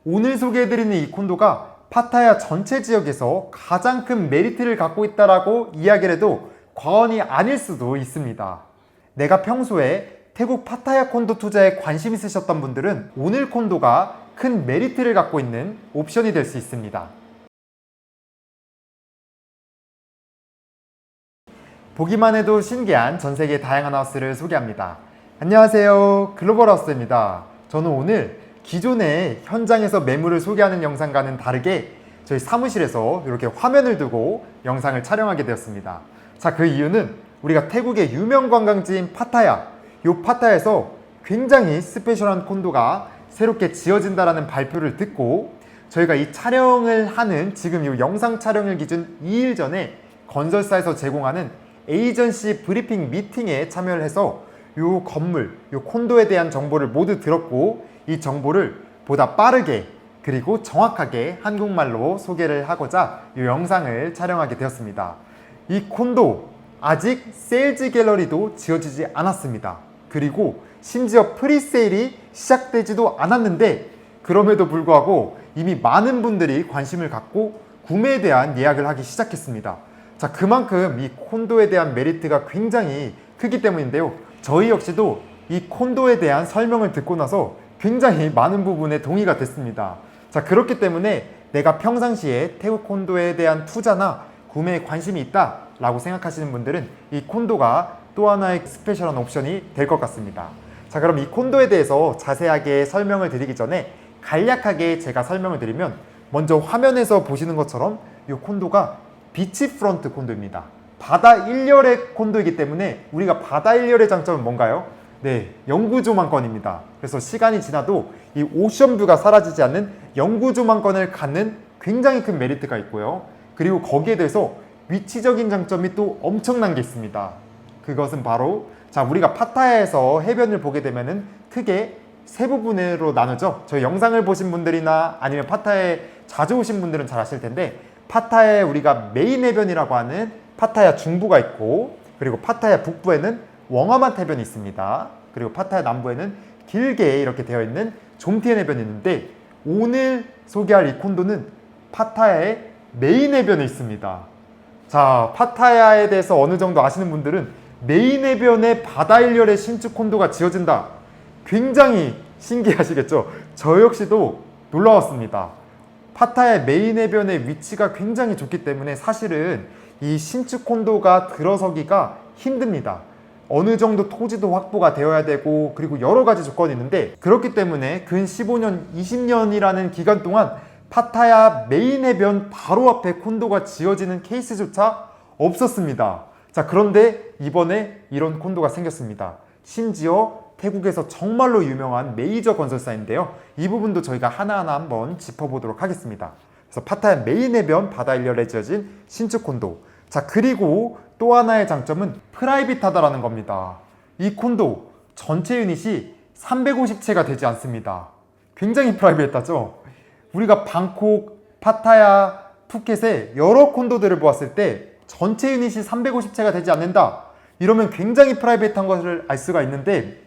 오늘 소개해드리는 이 콘도가 파타야 전체 지역에서 가장 큰 메리트를 갖고 있다라고 이야기를 해도 과언이 아닐 수도 있습니다. 내가 평소에 태국 파타야 콘도 투자에 관심 있으셨던 분들은 오늘 콘도가 큰 메리트를 갖고 있는 옵션이 될 수 있습니다. 보기만 해도 신기한 전세계 다양한 하우스를 소개합니다. 안녕하세요, 글로벌하우스입니다. 저는 오늘 기존의 현장에서 매물을 소개하는 영상과는 다르게 저희 사무실에서 이렇게 화면을 두고 영상을 촬영하게 되었습니다. 자, 그 이유는 우리가 태국의 유명 관광지인 파타야, 이 파타야에서 굉장히 스페셜한 콘도가 새롭게 지어진다라는 발표를 듣고 저희가 이 촬영을 하는 지금 이 영상 촬영일 기준 2일 전에 건설사에서 제공하는 에이전시 브리핑 미팅에 참여를 해서 이 건물, 이 콘도에 대한 정보를 모두 들었고 이 정보를 보다 빠르게 그리고 정확하게 한국말로 소개를 하고자 이 영상을 촬영하게 되었습니다. 이 콘도 아직 세일즈 갤러리도 지어지지 않았습니다. 그리고 심지어 프리세일이 시작되지도 않았는데 그럼에도 불구하고 이미 많은 분들이 관심을 갖고 구매에 대한 예약을 하기 시작했습니다. 자, 그만큼 이 콘도에 대한 메리트가 굉장히 크기 때문인데요. 저희 역시도 이 콘도에 대한 설명을 듣고 나서 굉장히 많은 부분에 동의가 됐습니다. 자, 그렇기 때문에 내가 평상시에 태국 콘도에 대한 투자나 구매에 관심이 있다 라고 생각하시는 분들은 이 콘도가 또 하나의 스페셜한 옵션이 될 것 같습니다. 자, 그럼 이 콘도에 대해서 자세하게 설명을 드리기 전에 간략하게 제가 설명을 드리면 먼저 화면에서 보시는 것처럼 이 콘도가 비치프런트 콘도입니다. 바다 일렬의 콘도이기 때문에 우리가 바다 일렬의 장점은 뭔가요? 네, 영구 조망권입니다. 그래서 시간이 지나도 이 오션뷰가 사라지지 않는 영구 조망권을 갖는 굉장히 큰 메리트가 있고요. 그리고 거기에 대해서 위치적인 장점이 또 엄청난 게 있습니다. 그것은 바로 자, 우리가 파타야에서 해변을 보게 되면은 크게 세 부분으로 나누죠. 저희 영상을 보신 분들이나 아니면 파타야에 자주 오신 분들은 잘 아실 텐데 파타야에 우리가 메인 해변이라고 하는 파타야 중부가 있고 그리고 파타야 북부에는 웡아만 해변이 있습니다. 그리고 파타야 남부에는 길게 이렇게 되어 있는 좀티엔 해변이 있는데 오늘 소개할 이 콘도는 파타야의 메인 해변에 있습니다. 자, 파타야에 대해서 어느 정도 아시는 분들은 메인 해변에 바다 일렬에 신축 콘도가 지어진다. 굉장히 신기하시겠죠? 저 역시도 놀라웠습니다. 파타야의 메인 해변의 위치가 굉장히 좋기 때문에 사실은 이 신축 콘도가 들어서기가 힘듭니다. 어느 정도 토지도 확보가 되어야 되고 그리고 여러 가지 조건이 있는데 그렇기 때문에 근 15년, 20년이라는 기간 동안 파타야 메인 해변 바로 앞에 콘도가 지어지는 케이스조차 없었습니다. 자, 그런데 이번에 이런 콘도가 생겼습니다. 심지어 태국에서 정말로 유명한 메이저 건설사인데요. 이 부분도 저희가 하나하나 한번 짚어보도록 하겠습니다. 그래서 파타야 메인 해변 바다 일렬에 지어진 신축 콘도. 자, 그리고 또 하나의 장점은 프라이빗하다라는 겁니다. 이 콘도 전체 유닛이 350채가 되지 않습니다. 굉장히 프라이빗하죠? 우리가 방콕, 파타야, 푸켓의 여러 콘도들을 보았을 때 전체 유닛이 350채가 되지 않는다. 이러면 굉장히 프라이빗한 것을 알 수가 있는데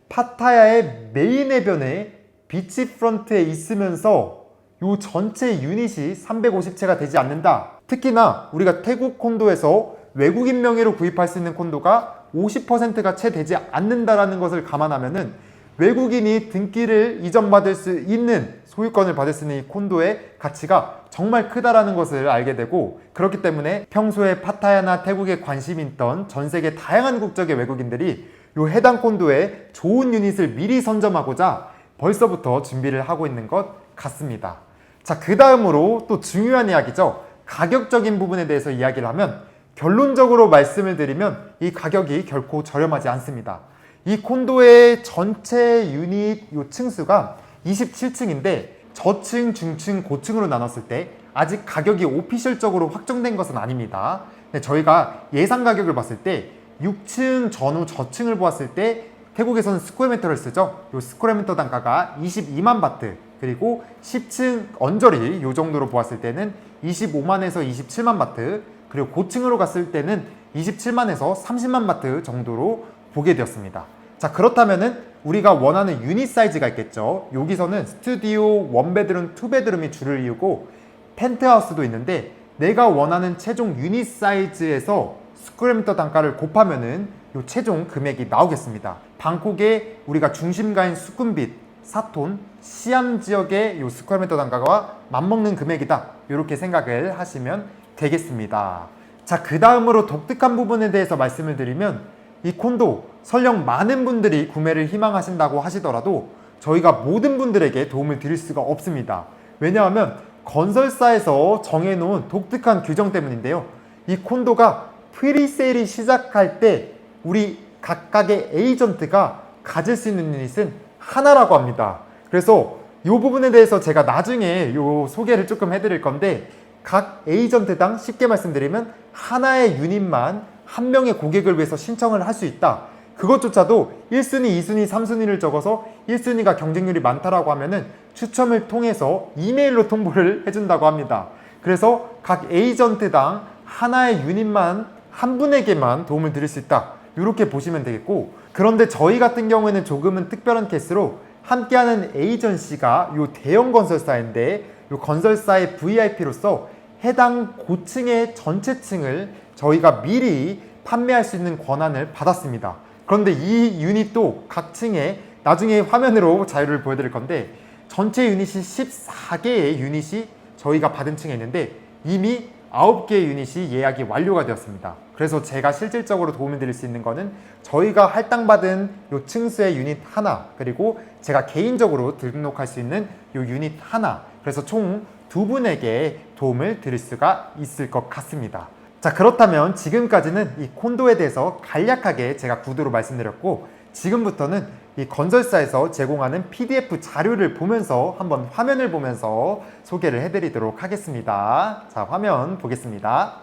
파타야의 메인 해변에 비치프런트에 있으면서 이 전체 유닛이 350채가 되지 않는다. 특히나 우리가 태국 콘도에서 외국인 명의로 구입할 수 있는 콘도가 50%가 채 되지 않는다라는 것을 감안하면은 외국인이 등기를 이전받을 수 있는 소유권을 받을 수 있는 이 콘도의 가치가 정말 크다라는 것을 알게 되고 그렇기 때문에 평소에 파타야나 태국에 관심이 있던 전 세계 다양한 국적의 외국인들이 이 해당 콘도에 좋은 유닛을 미리 선점하고자 벌써부터 준비를 하고 있는 것 같습니다. 자, 그 다음으로 또 중요한 이야기죠. 가격적인 부분에 대해서 이야기를 하면 결론적으로 말씀을 드리면 이 가격이 결코 저렴하지 않습니다. 이 콘도의 전체 유닛 요 층수가 27층인데 저층, 중층, 고층으로 나눴을 때 아직 가격이 오피셜적으로 확정된 것은 아닙니다. 근데 저희가 예상 가격을 봤을 때 6층 전후 저층을 보았을 때 태국에서는 스퀘어미터를 쓰죠. 요 스퀘어미터 단가가 22만 바트 그리고 10층 언저리 요 정도로 보았을 때는 25만에서 27만 바트 그리고 고층으로 갔을 때는 27만에서 30만 바트 정도로 보게 되었습니다. 자, 그렇다면은 우리가 원하는 유닛 사이즈가 있겠죠. 여기서는 스튜디오, 원베드룸, 투베드룸이 주를 이루고 펜트하우스도 있는데 내가 원하는 최종 유닛 사이즈에서 스퀘어미터 단가를 곱하면은 요 최종 금액이 나오겠습니다. 방콕의 우리가 중심가인 수쿰빗, 사톤, 시암 지역의 요 스퀘어미터 단가와 맞먹는 금액이다. 이렇게 생각을 하시면 되겠습니다. 자, 그 다음으로 독특한 부분에 대해서 말씀을 드리면 이 콘도 설령 많은 분들이 구매를 희망하신다고 하시더라도 저희가 모든 분들에게 도움을 드릴 수가 없습니다. 왜냐하면 건설사에서 정해놓은 독특한 규정 때문인데요. 이 콘도가 프리세일이 시작할 때 우리 각각의 에이전트가 가질 수 있는 유닛은 하나라고 합니다. 그래서 이 부분에 대해서 제가 나중에 요 소개를 조금 해드릴 건데 각 에이전트당 쉽게 말씀드리면 하나의 유닛만 한 명의 고객을 위해서 신청을 할 수 있다. 그것조차도 1순위, 2순위, 3순위를 적어서 1순위가 경쟁률이 많다라고 하면은 추첨을 통해서 이메일로 통보를 해준다고 합니다. 그래서 각 에이전트당 하나의 유닛만 한 분에게만 도움을 드릴 수 있다. 이렇게 보시면 되겠고, 그런데 저희 같은 경우에는 조금은 특별한 케이스로 함께하는 에이전시가 요 대형 건설사인데 요 건설사의 VIP로서 해당 고층의 전체 층을 저희가 미리 판매할 수 있는 권한을 받았습니다. 그런데 이 유닛도 각 층에 나중에 화면으로 자료를 보여드릴 건데 전체 유닛이 14개의 유닛이 저희가 받은 층에 있는데 이미 9개의 유닛이 예약이 완료가 되었습니다. 그래서 제가 실질적으로 도움을 드릴 수 있는 거는 저희가 할당받은 요 층수의 유닛 하나, 그리고 제가 개인적으로 등록할 수 있는 요 유닛 하나, 그래서 총 2분에게 도움을 드릴 수가 있을 것 같습니다. 자, 그렇다면 지금까지는 이 콘도에 대해서 간략하게 제가 구도로 말씀드렸고, 지금부터는 이 건설사에서 제공하는 PDF 자료를 보면서 한번 화면을 보면서 소개를 해드리도록 하겠습니다. 자, 화면 보겠습니다.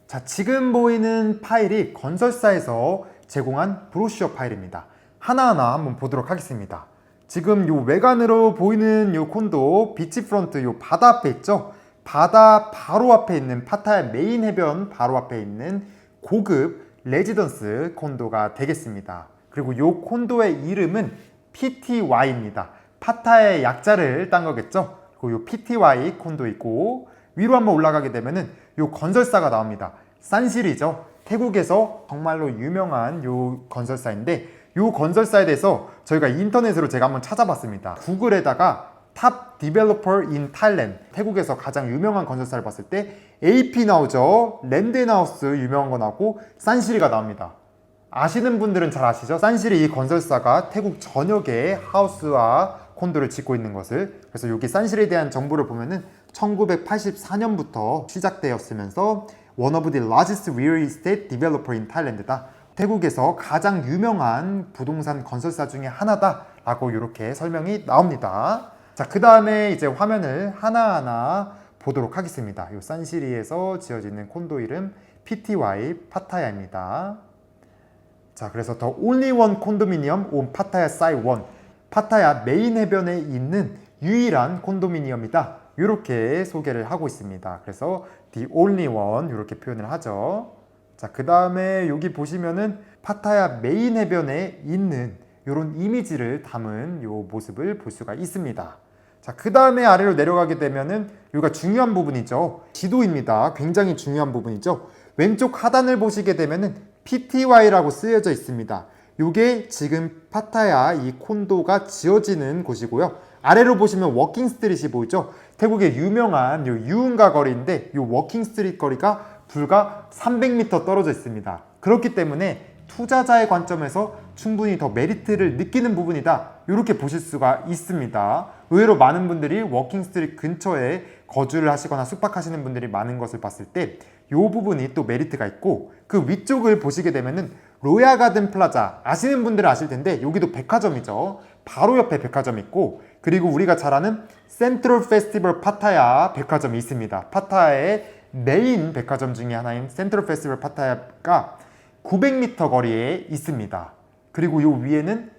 자, 지금 보이는 파일이 건설사에서 제공한 브로셔 파일입니다. 하나하나 한번 보도록 하겠습니다. 지금 요 외관으로 보이는 요 콘도 비치프런트 요 바다 앞에 있죠? 바다 바로 앞에 있는 파타야 메인 해변 바로 앞에 있는 고급 레지던스 콘도가 되겠습니다. 그리고 요 콘도의 이름은 PTY입니다. 파타야의 약자를 딴 거겠죠? 그리고 요 PTY 콘도 있고 위로 한번 올라가게 되면은 요 건설사가 나옵니다. 산실이죠. 태국에서 정말로 유명한 요 건설사인데 요 건설사에 대해서 저희가 인터넷으로 제가 한번 찾아봤습니다. 구글에다가 탑 디벨로퍼 인 타일랜드, 태국에서 가장 유명한 건설사를 봤을 때 AP 나오죠. 랜드앤하우스 유명한 거 나오고 산시리가 나옵니다. 아시는 분들은 잘 아시죠? 산시리 이 건설사가 태국 전역에 하우스와 콘도를 짓고 있는 것을. 그래서 여기 산시리에 대한 정보를 보면은 1984년부터 시작되었으면서 One of the largest real estate developer in Thailand다. 태국에서 가장 유명한 부동산 건설사 중에 하나다 라고 이렇게 설명이 나옵니다. 자, 그 다음에 이제 화면을 하나하나 보도록 하겠습니다. 이 산시리에서 지어지는 콘도 이름 PTY 파타야입니다. 자, 그래서 더 only one condominium on 파타야 사이 1, 파타야 메인 해변에 있는 유일한 콘도미니엄이다. 이렇게 소개를 하고 있습니다. 그래서 the only one 이렇게 표현을 하죠. 자, 그 다음에 여기 보시면은 파타야 메인 해변에 있는 이런 이미지를 담은 요 모습을 볼 수가 있습니다. 자, 그 다음에 아래로 내려가게 되면은 여기가 중요한 부분이죠. 지도입니다. 굉장히 중요한 부분이죠. 왼쪽 하단을 보시게 되면은 PTY라고 쓰여져 있습니다. 요게 지금 파타야 이 콘도가 지어지는 곳이고요. 아래로 보시면 워킹 스트릿이 보이죠? 태국의 유명한 요 유흥가 거리인데 요 워킹 스트릿 거리가 불과 300m 떨어져 있습니다. 그렇기 때문에 투자자의 관점에서 충분히 더 메리트를 느끼는 부분이다. 이렇게 보실 수가 있습니다. 의외로 많은 분들이 워킹 스트릿 근처에 거주를 하시거나 숙박하시는 분들이 많은 것을 봤을 때 이 부분이 또 메리트가 있고, 그 위쪽을 보시게 되면은 로얄 가든 플라자, 아시는 분들은 아실 텐데 여기도 백화점이죠. 바로 옆에 백화점이 있고, 그리고 우리가 잘 아는 센트럴 페스티벌 파타야 백화점이 있습니다. 파타야의 메인 백화점 중에 하나인 센트럴 페스티벌 파타야가 900m 거리에 있습니다. 그리고 요 위에는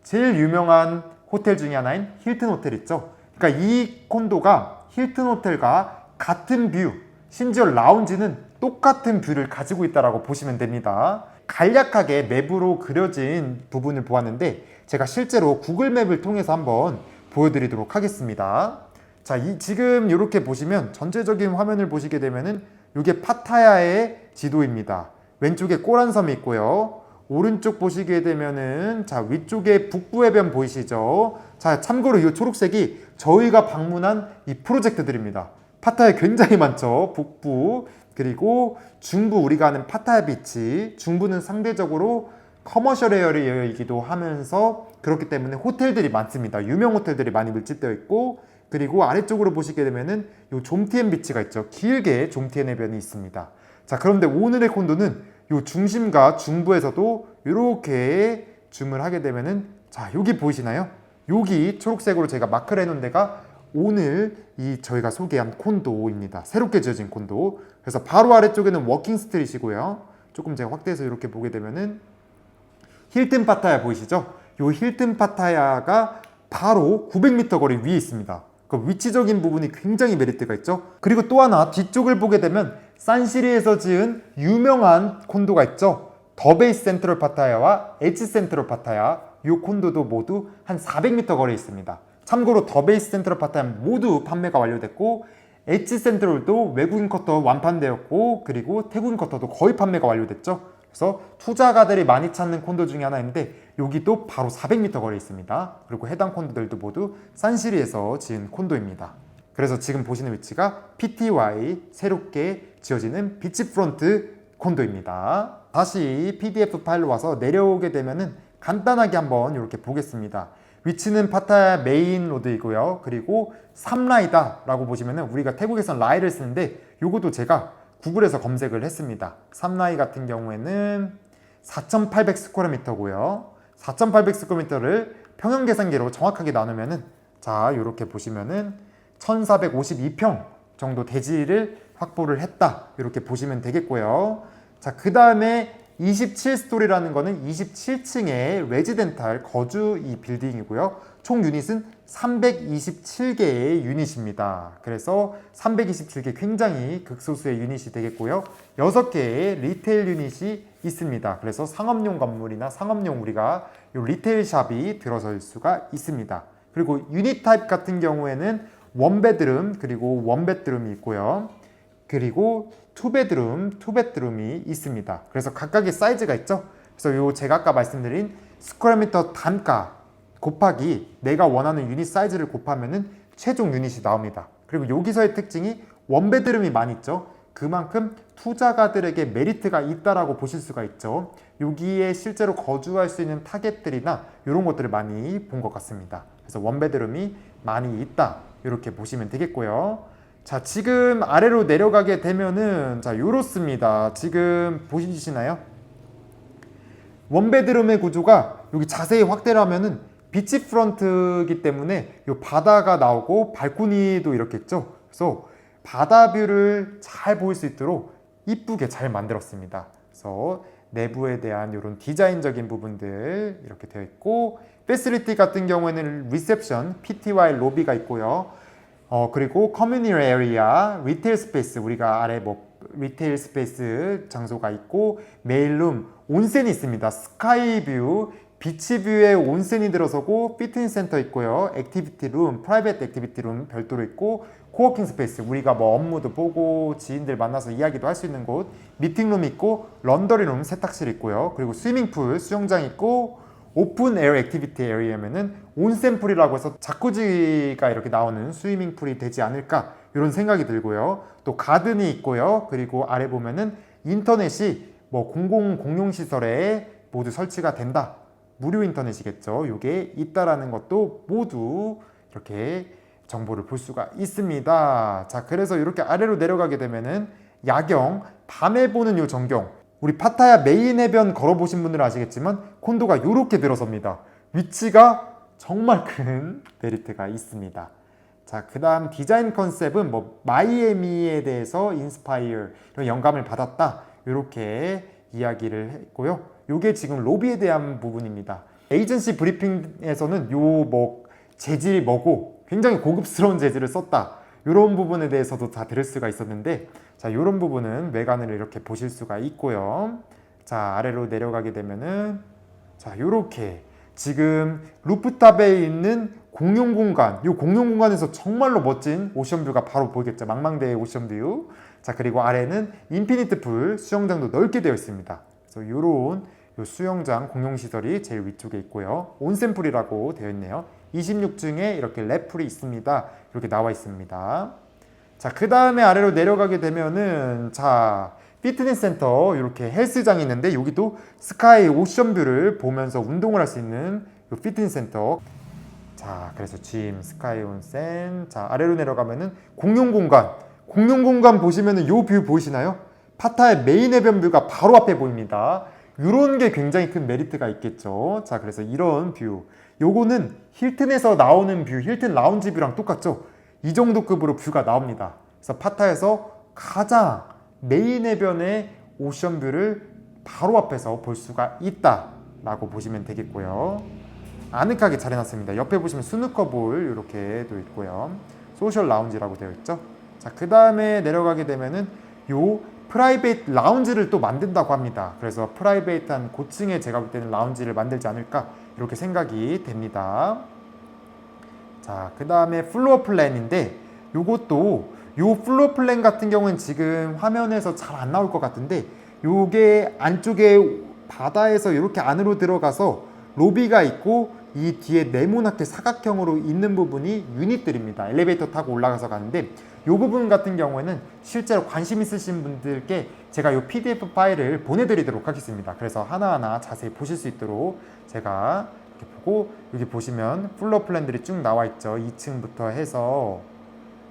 제일 유명한 호텔 중에 하나인 힐튼 호텔 있죠. 그러니까 이 콘도가 힐튼 호텔과 같은 뷰, 심지어 라운지는 똑같은 뷰를 가지고 있다고 보시면 됩니다. 간략하게 맵으로 그려진 부분을 보았는데 제가 실제로 구글맵을 통해서 한번 보여드리도록 하겠습니다. 자, 지금 이렇게 보시면 전체적인 화면을 보시게 되면은 이게 파타야의 지도입니다. 왼쪽에 꼬란섬이 있고요. 오른쪽 보시게 되면은 자, 위쪽에 북부 해변 보이시죠? 자, 참고로 이 초록색이 저희가 방문한 이 프로젝트들입니다. 파타야 굉장히 많죠. 북부, 그리고 중부, 우리가 아는 파타야 비치. 중부는 상대적으로 커머셜 에어리어이기도 하면서 그렇기 때문에 호텔들이 많습니다. 유명 호텔들이 많이 밀집되어 있고, 그리고 아래쪽으로 보시게 되면은 요 좀티엔 비치가 있죠. 길게 좀티엔 해변이 있습니다. 자, 그런데 오늘의 콘도는 요 중심과 중부에서도 이렇게 줌을 하게 되면은, 자, 여기 보이시나요? 여기 초록색으로 제가 마크를 해놓은 데가 오늘 이 저희가 소개한 콘도입니다. 새롭게 지어진 콘도. 그래서 바로 아래쪽에는 워킹 스트릿이고요. 조금 제가 확대해서 이렇게 보게 되면은 힐튼 파타야 보이시죠? 요 힐튼 파타야가 바로 900m 거리 위에 있습니다. 그 위치적인 부분이 굉장히 메리트가 있죠. 그리고 또 하나 뒤쪽을 보게 되면 산시리에서 지은 유명한 콘도가 있죠. 더 베이스 센트럴 파타야와 엣지 센트럴 파타야, 이 콘도도 모두 한 400m 거리에 있습니다. 참고로 더 베이스 센트럴 파타야 모두 판매가 완료됐고, 엣지 센트럴도 외국인 쿼터 완판되었고, 그리고 태국인 쿼터도 거의 판매가 완료됐죠. 그래서 투자가들이 많이 찾는 콘도 중에 하나인데 여기도 바로 400m 거리에 있습니다. 그리고 해당 콘도들도 모두 산시리에서 지은 콘도입니다. 그래서 지금 보시는 위치가 PTY 새롭게 지어지는 비치프론트 콘도입니다. 다시 PDF 파일로 와서 내려오게 되면은 간단하게 한번 이렇게 보겠습니다. 위치는 파타야 메인 로드이고요. 그리고 삼라이다라고 보시면은 우리가 태국에선 라이를 쓰는데 요것도 제가 구글에서 검색을 했습니다. 삼라이 같은 경우에는 4,800스퀘어미터고요. 4,800스퀘어미터를 평형 계산기로 정확하게 나누면은, 자, 이렇게 보시면은 1,452평 정도 대지를 확보를 했다. 이렇게 보시면 되겠고요. 자, 그 다음에 27스토리라는 거는 27층의 레지덴탈 거주 이 빌딩이고요. 총 유닛은 327개의 유닛입니다. 그래서 327개 굉장히 극소수의 유닛이 되겠고요. 6개의 리테일 유닛이 있습니다. 그래서 상업용 건물이나 상업용 우리가 이 리테일 샵이 들어설 수가 있습니다. 그리고 유닛 타입 같은 경우에는 원베드룸, 그리고 원베드룸이 있고요. 그리고 투베드룸이 있습니다. 그래서 각각의 사이즈가 있죠. 그래서 요 제가 아까 말씀드린 스퀘어미터 단가 곱하기 내가 원하는 유닛 사이즈를 곱하면은 최종 유닛이 나옵니다. 그리고 여기서의 특징이 원베드룸이 많이 있죠. 그만큼 투자가들에게 메리트가 있다라고 보실 수가 있죠. 여기에 실제로 거주할 수 있는 타겟들이나 이런 것들을 많이 본 것 같습니다. 그래서 원베드룸이 많이 있다, 이렇게 보시면 되겠고요. 자, 지금 아래로 내려가게 되면은 자, 요렇습니다. 지금 보시나요? 원베드룸의 구조가 여기 자세히 확대를 하면은 비치 프런트이기 때문에 요 바다가 나오고 발코니도 이렇게 있죠. 그래서 바다 뷰를 잘 보일 수 있도록 이쁘게 잘 만들었습니다. 그래서 내부에 대한 이런 디자인적인 부분들 이렇게 되어 있고, 패시리티 같은 경우에는 리셉션, PTY 로비가 있고요. 그리고 커뮤니티 에리아, 리테일 스페이스, 우리가 아래 리테일 스페이스 장소가 있고, 메일룸, 온센이 있습니다. 스카이뷰, 비치뷰에 온센이 들어서고, 피트니스 센터 있고요. 액티비티룸, 프라이빗 액티비티룸 별도로 있고, 코워킹 스페이스, 우리가 뭐 업무도 보고 지인들 만나서 이야기도 할 수 있는 곳, 미팅룸 있고, 런더리룸, 세탁실 있고요. 그리고 스위밍풀, 수영장 있고, 오픈 에어 액티비티 에리어면은 온센풀이라고 해서 자쿠지가 이렇게 나오는 스위밍풀이 되지 않을까, 이런 생각이 들고요. 또 가든이 있고요. 그리고 아래 보면은 인터넷이 뭐 공공시설에 모두 설치가 된다. 무료 인터넷이겠죠. 이게 있다라는 것도 모두 이렇게 정보를 볼 수가 있습니다. 자, 그래서 이렇게 아래로 내려가게 되면은 야경, 밤에 보는 요 전경, 우리 파타야 메인 해변 걸어보신 분들은 아시겠지만 콘도가 이렇게 들어섭니다. 위치가 정말 큰 메리트가 있습니다. 자, 그 다음 디자인 컨셉은 뭐 마이애미에 대해서 인스파이어, 영감을 받았다, 이렇게 이야기를 했고요. 요게 지금 로비에 대한 부분입니다. 에이전시 브리핑에서는 요 뭐 재질이 뭐고 굉장히 고급스러운 재질을 썼다, 이런 부분에 대해서도 다 들을 수가 있었는데, 자, 이런 부분은 외관을 이렇게 보실 수가 있고요. 자, 아래로 내려가게 되면은 자, 요렇게 지금 루프탑에 있는 공용 공간, 이 공용 공간에서 정말로 멋진 오션뷰가 바로 보이겠죠. 망망대해 오션뷰. 자, 그리고 아래는 인피니트 풀 수영장도 넓게 되어 있습니다. 그래서 이런 수영장 공용 시설이 제일 위쪽에 있고요. 온센풀이라고 되어 있네요. 26층에 이렇게 랩풀이 있습니다. 이렇게 나와 있습니다. 자, 그 다음에 아래로 내려가게 되면은 자, 피트니스 센터 이렇게 헬스장이 있는데 여기도 스카이 오션뷰를 보면서 운동을 할 수 있는 이 피트니스 센터. 자, 그래서 짐, 스카이 온센. 자, 아래로 내려가면은 공용 공간 보시면은 요 뷰 보이시나요? 파타의 메인 해변뷰가 바로 앞에 보입니다. 이런 게 굉장히 큰 메리트가 있겠죠. 자, 그래서 이런 뷰. 요거는 힐튼에서 나오는 뷰, 힐튼 라운지 뷰랑 똑같죠? 이 정도 급으로 뷰가 나옵니다. 그래서 파타에서 가장 메인 해변의 오션뷰를 바로 앞에서 볼 수가 있다라고 보시면 되겠고요. 아늑하게 잘 해놨습니다. 옆에 보시면 스누커볼 이렇게 도 있고요. 소셜 라운지라고 되어 있죠. 자, 그 다음에 내려가게 되면은 요 프라이베이트 라운지를 또 만든다고 합니다. 그래서 프라이베이트한 고층에 제가 볼 때는 라운지를 만들지 않을까 이렇게 생각이 됩니다. 자, 그 다음에 플로어 플랜인데 요것도 요 플로어 플랜 같은 경우는 지금 화면에서 잘 안 나올 것 같은데 요게 안쪽에 바다에서 이렇게 안으로 들어가서 로비가 있고 이 뒤에 네모나게 사각형으로 있는 부분이 유닛들입니다. 엘리베이터 타고 올라가서 가는데 이 부분 같은 경우에는 실제로 관심 있으신 분들께 제가 이 PDF 파일을 보내드리도록 하겠습니다. 그래서 하나하나 자세히 보실 수 있도록 제가 이렇게 보고 여기 보시면 플로어 플랜들이 쭉 나와 있죠. 2층부터 해서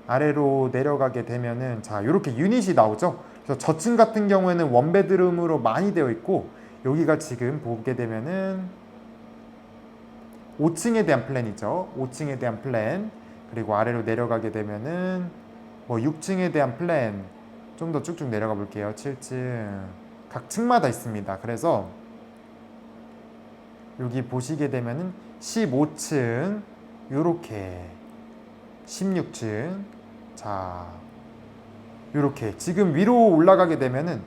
아래로 내려가게 되면은 자, 이렇게 유닛이 나오죠. 그래서 저층 같은 경우에는 원베드룸으로 많이 되어 있고 여기가 지금 보게 되면은 5층에 대한 플랜이죠. 5층에 대한 플랜. 그리고 아래로 내려가게 되면은 뭐 6층에 대한 플랜. 좀 더 쭉쭉 내려가 볼게요. 7층. 각 층마다 있습니다. 그래서 여기 보시게 되면은 15층 요렇게 16층. 자, 요렇게 지금 위로 올라가게 되면은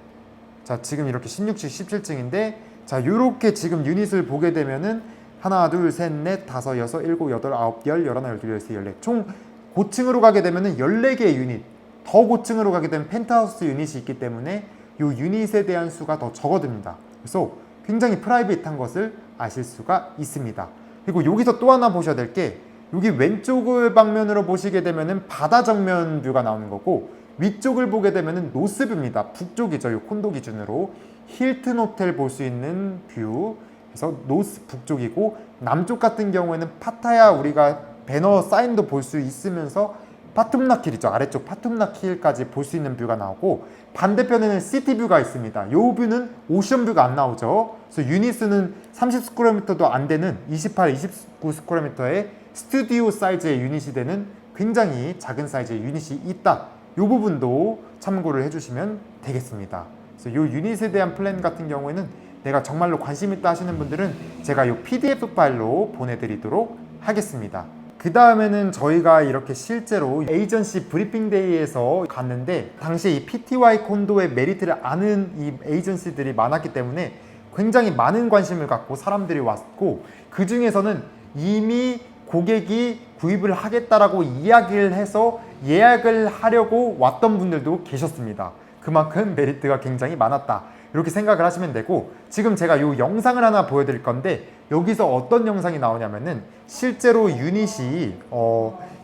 자, 지금 이렇게 16층, 17층인데 자, 요렇게 지금 유닛을 보게 되면은 하나, 둘, 셋, 넷, 다섯, 여섯, 일곱, 여덟, 아홉, 열, 열하나, 열둘, 열세, 열네. 총 고층으로 가게 되면은 14개의 유닛. 더 고층으로 가게 되면 펜트하우스 유닛이 있기 때문에 이 유닛에 대한 수가 더 적어듭니다. 그래서 굉장히 프라이빗한 것을 아실 수가 있습니다. 그리고 여기서 또 하나 보셔야 될 게 여기 왼쪽을 방면으로 보시게 되면은 바다 정면 뷰가 나오는 거고 위쪽을 보게 되면은 노스뷰입니다. 북쪽이죠. 이 콘도 기준으로 힐튼 호텔 볼 수 있는 뷰. 그래서 노스 북쪽이고 남쪽 같은 경우에는 파타야 우리가 배너 사인도 볼 수 있으면서 파툼나킬이죠. 아래쪽 파툼나킬까지 볼 수 있는 뷰가 나오고 반대편에는 시티뷰가 있습니다. 이 뷰는 오션뷰가 안 나오죠. 그래서 유닛은 30스퀘어미터도 안 되는 28, 29스퀘어미터의 스튜디오 사이즈의 유닛이 되는 굉장히 작은 사이즈의 유닛이 있다. 이 부분도 참고를 해주시면 되겠습니다. 그래서 이 유닛에 대한 플랜 같은 경우에는 내가 정말로 관심 있다 하시는 분들은 제가 이 PDF 파일로 보내드리도록 하겠습니다. 그 다음에는 저희가 이렇게 실제로 에이전시 브리핑 데이에서 갔는데 당시에 이 PTY 콘도의 메리트를 아는 이 에이전시들이 많았기 때문에 굉장히 많은 관심을 갖고 사람들이 왔고 그 중에서는 이미 고객이 구입을 하겠다라고 이야기를 해서 예약을 하려고 왔던 분들도 계셨습니다. 그만큼 메리트가 굉장히 많았다. 이렇게 생각을 하시면 되고 지금 제가 이 영상을 하나 보여드릴 건데 여기서 어떤 영상이 나오냐면은 실제로 유닛이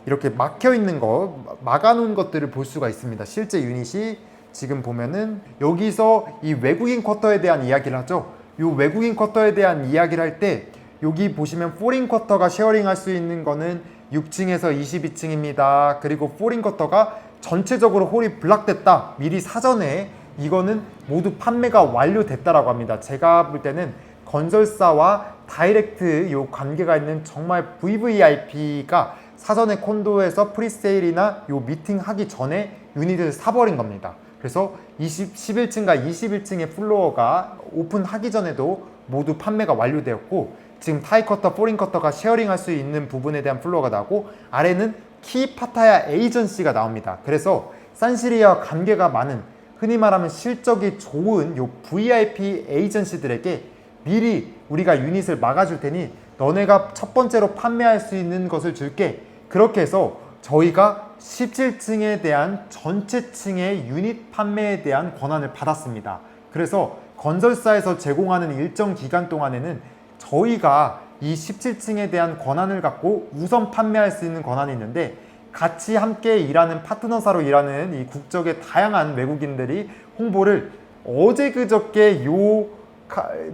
이렇게 막혀 있는 거 막아놓은 것들을 볼 수가 있습니다. 실제 유닛이 지금 보면은 여기서 이 외국인 쿼터에 대한 이야기를 하죠. 이 외국인 쿼터에 대한 이야기를 할 때 여기 보시면 포린 쿼터가 쉐어링 할 수 있는 거는 6층에서 22층입니다. 그리고 포린 쿼터가 전체적으로 홀이 블락됐다. 미리 사전에 이거는 모두 판매가 완료됐다라고 합니다. 제가 볼 때는 건설사와 다이렉트 요 관계가 있는 정말 VVIP가 사전에 콘도에서 프리세일이나 요 미팅 하기 전에 유닛을 사버린 겁니다. 그래서 11층과 21층의 플로어가 오픈하기 전에도 모두 판매가 완료되었고 지금 타이커터, 포린커터가 쉐어링할 수 있는 부분에 대한 플로어가 나오고 아래는 키 파타야 에이전시가 나옵니다. 그래서 산시리아와 관계가 많은 흔히 말하면 실적이 좋은 요 VIP 에이전시들에게 미리 우리가 유닛을 막아줄 테니 너네가 첫 번째로 판매할 수 있는 것을 줄게. 그렇게 해서 저희가 17층에 대한 전체 층의 유닛 판매에 대한 권한을 받았습니다. 그래서 건설사에서 제공하는 일정 기간 동안에는 저희가 이 17층에 대한 권한을 갖고 우선 판매할 수 있는 권한이 있는데, 같이 함께 일하는 파트너사로 일하는 이 국적의 다양한 외국인들이 홍보를 어제 그저께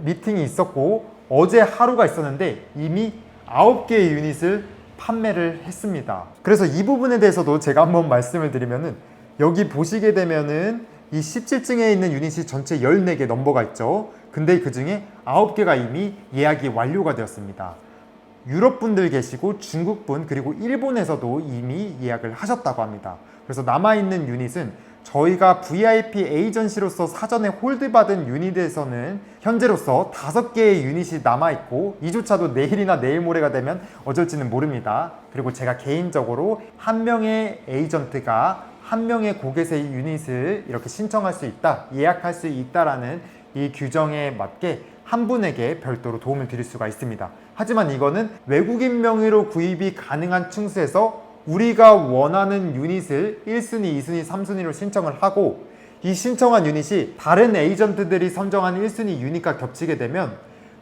미팅이 있었고 어제 하루가 있었는데 이미 9개의 유닛을 판매를 했습니다. 그래서 이 부분에 대해서도 제가 한번 말씀을 드리면은, 여기 보시게 되면은 이 17층에 있는 유닛이 전체 14개 넘버가 있죠. 근데 그 중에 9개가 이미 예약이 완료가 되었습니다. 유럽 분들 계시고 중국 분 그리고 일본에서도 이미 예약을 하셨다고 합니다. 그래서 남아있는 유닛은 저희가 VIP 에이전시로서 사전에 홀드받은 유닛에서는 현재로서 5개의 유닛이 남아있고, 이조차도 내일이나 내일 모레가 되면 어쩔지는 모릅니다. 그리고 제가 개인적으로 한 명의 에이전트가 한 명의 고객의 유닛을 이렇게 신청할 수 있다, 예약할 수 있다라는 이 규정에 맞게 한 분에게 별도로 도움을 드릴 수가 있습니다. 하지만 이거는 외국인 명의로 구입이 가능한 층수에서 우리가 원하는 유닛을 1순위, 2순위, 3순위로 신청을 하고, 이 신청한 유닛이 다른 에이전트들이 선정한 1순위 유닛과 겹치게 되면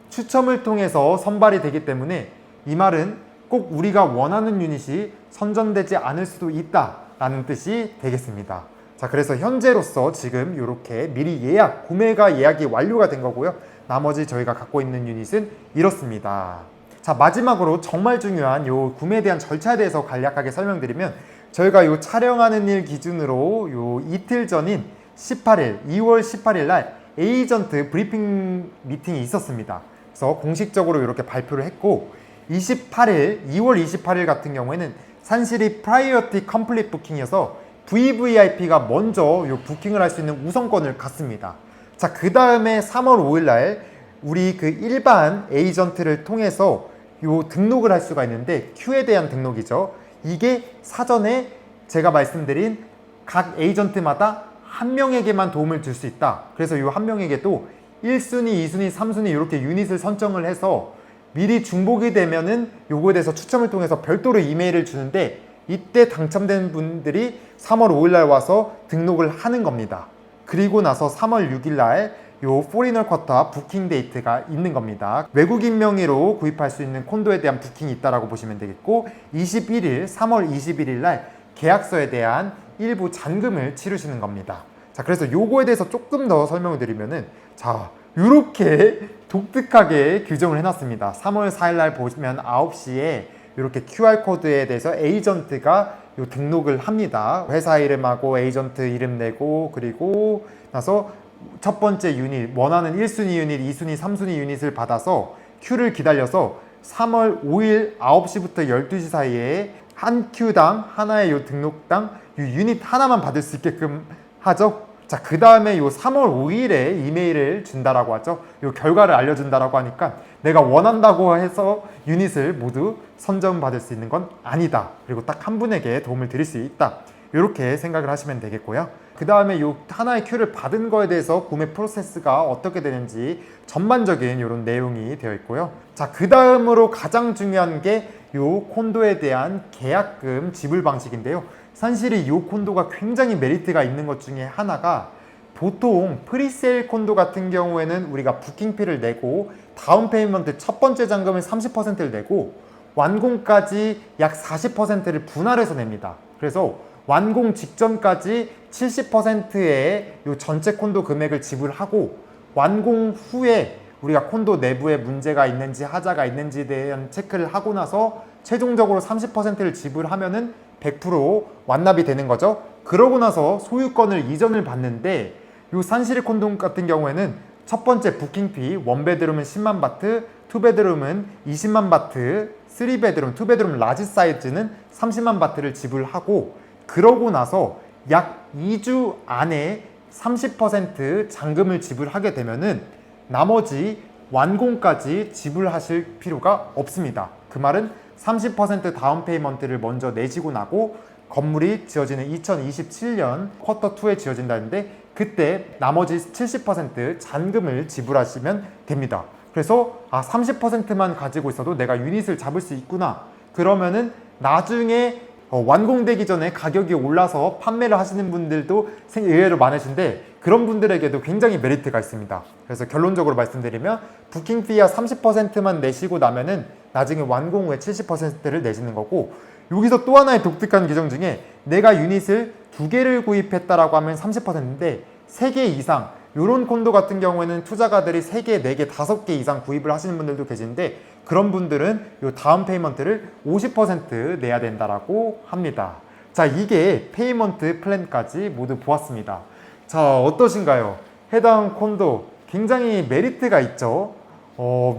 추첨을 통해서 선발이 되기 때문에, 이 말은 꼭 우리가 원하는 유닛이 선정되지 않을 수도 있다라는 뜻이 되겠습니다. 자, 그래서 현재로서 지금 이렇게 미리 구매가 예약이 완료가 된 거고요. 나머지 저희가 갖고 있는 유닛은 이렇습니다. 자, 마지막으로 정말 중요한 요 구매에 대한 절차에 대해서 간략하게 설명드리면, 저희가 요 촬영하는 일 기준으로 요 이틀 전인 2월 18일 날 에이전트 브리핑 미팅이 있었습니다. 그래서 공식적으로 이렇게 발표를 했고, 2월 28일 같은 경우에는 산실이 프라이어티 컴플릿 부킹이어서 VVIP가 먼저 요 부킹을 할 수 있는 우선권을 갖습니다. 자, 그 다음에 3월 5일 날 우리 그 일반 에이전트를 통해서 요 등록을 할 수가 있는데, Q에 대한 등록이죠. 이게 사전에 제가 말씀드린 각 에이전트마다 한 명에게만 도움을 줄 수 있다. 그래서 요 한 명에게도 1순위, 2순위, 3순위 이렇게 유닛을 선정을 해서 미리 중복이 되면은 요거에 대해서 추첨을 통해서 별도로 이메일을 주는데, 이때 당첨된 분들이 3월 5일 날 와서 등록을 하는 겁니다. 그리고 나서 3월 6일 날 요 포리너 쿼터 부킹 데이트가 있는 겁니다. 외국인 명의로 구입할 수 있는 콘도에 대한 부킹이 있다라고 보시면 되겠고, 3월 21일 날 계약서에 대한 일부 잔금을 치르시는 겁니다. 자, 그래서 요거에 대해서 조금 더 설명을 드리면은, 자, 이렇게 독특하게 규정을 해놨습니다. 3월 4일 날 보시면 9시에 이렇게 QR코드에 대해서 에이전트가 요 등록을 합니다. 회사 이름하고 에이전트 이름 내고, 그리고 나서 첫 번째 유닛, 원하는 1순위 유닛, 2순위, 3순위 유닛을 받아서 큐를 기다려서 3월 5일 9시부터 12시 사이에 한 큐당 하나의 요 등록당 요 유닛 하나만 받을 수 있게끔 하죠. 자, 그 다음에 요 3월 5일에 이메일을 준다라고 하죠. 요 결과를 알려준다라고 하니까 내가 원한다고 해서 유닛을 모두 선정받을 수 있는 건 아니다. 그리고 딱 한 분에게 도움을 드릴 수 있다. 이렇게 생각을 하시면 되겠고요. 그 다음에 요 하나의 큐를 받은 거에 대해서 구매 프로세스가 어떻게 되는지 전반적인 이런 내용이 되어 있고요. 자, 그 다음으로 가장 중요한 게 요 콘도에 대한 계약금 지불 방식인데요. 산실이 요 콘도가 굉장히 메리트가 있는 것 중에 하나가, 보통 프리세일 콘도 같은 경우에는 우리가 부킹피를 내고 다운 페이먼트 첫 번째 잔금을 30%를 내고 완공까지 약 40%를 분할해서 냅니다. 그래서 완공 직전까지 70%의 요 전체 콘도 금액을 지불하고, 완공 후에 우리가 콘도 내부에 문제가 있는지 하자가 있는지에 대한 체크를 하고 나서 최종적으로 30%를 지불하면은 100% 완납이 되는 거죠. 그러고 나서 소유권을 이전을 받는데, 요 산시리 콘도 같은 경우에는 첫 번째 부킹피, 원베드룸은 10만 바트, 투베드룸은 20만 바트, 3베드룸, 투베드룸 라지 사이즈는 30만 바트를 지불하고, 그러고 나서 약 2주 안에 30% 잔금을 지불하게 되면은 나머지 완공까지 지불하실 필요가 없습니다. 그 말은 30% 다운 페이먼트를 먼저 내시고 나고 건물이 지어지는 2027년 쿼터 2에 지어진다는데, 그때 나머지 70% 잔금을 지불하시면 됩니다. 그래서 30%만 가지고 있어도 내가 유닛을 잡을 수 있구나. 그러면은 나중에 완공되기 전에 가격이 올라서 판매를 하시는 분들도 의외로 많으신데, 그런 분들에게도 굉장히 메리트가 있습니다. 그래서 결론적으로 말씀드리면 부킹 피야 30%만 내시고 나면은 나중에 완공 후에 70%를 내시는 거고, 여기서 또 하나의 독특한 규정 중에 내가 유닛을 2개를 구입했다라고 하면 30%인데 3개 이상, 이런 콘도 같은 경우에는 투자가들이 3개, 4개, 5개 이상 구입을 하시는 분들도 계신데, 그런 분들은 이 다운 페이먼트를 50% 내야 된다라고 합니다. 자, 이게 페이먼트 플랜까지 모두 보았습니다. 자, 어떠신가요? 해당 콘도 굉장히 메리트가 있죠.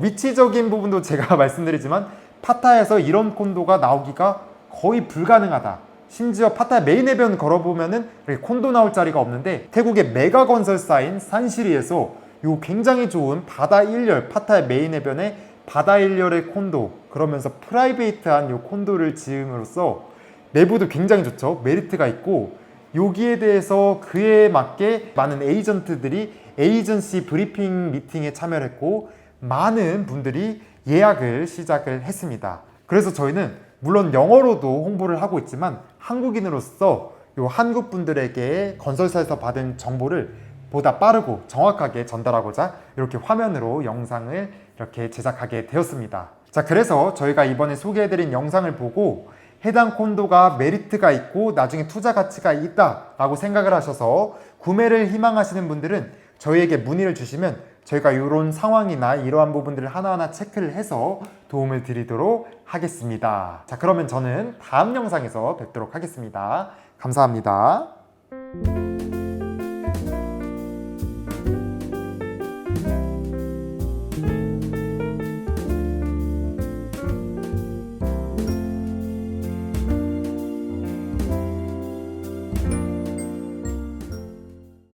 위치적인 부분도 제가 말씀드리지만 파타야에서 이런 콘도가 나오기가 거의 불가능하다. 심지어 파타야 메인 해변 걸어보면은 콘도 나올 자리가 없는데, 태국의 메가 건설사인 산시리에서 요 굉장히 좋은 바다 일렬, 파타야 메인 해변에 바다 일렬의 콘도, 그러면서 프라이베이트한 요 콘도를 지음으로써 내부도 굉장히 좋죠. 메리트가 있고, 여기에 대해서 그에 맞게 많은 에이전트들이 에이전시 브리핑 미팅에 참여를 했고, 많은 분들이 예약을 시작을 했습니다. 그래서 저희는 물론 영어로도 홍보를 하고 있지만 한국인으로서 요 한국 분들에게 건설사에서 받은 정보를 보다 빠르고 정확하게 전달하고자 이렇게 화면으로 영상을 이렇게 제작하게 되었습니다. 자, 그래서 저희가 이번에 소개해드린 영상을 보고 해당 콘도가 메리트가 있고 나중에 투자 가치가 있다 라고 생각을 하셔서 구매를 희망하시는 분들은 저희에게 문의를 주시면 저희가 이런 상황이나 이러한 부분들을 하나하나 체크를 해서 도움을 드리도록 하겠습니다. 자, 그러면 저는 다음 영상에서 뵙도록 하겠습니다. 감사합니다.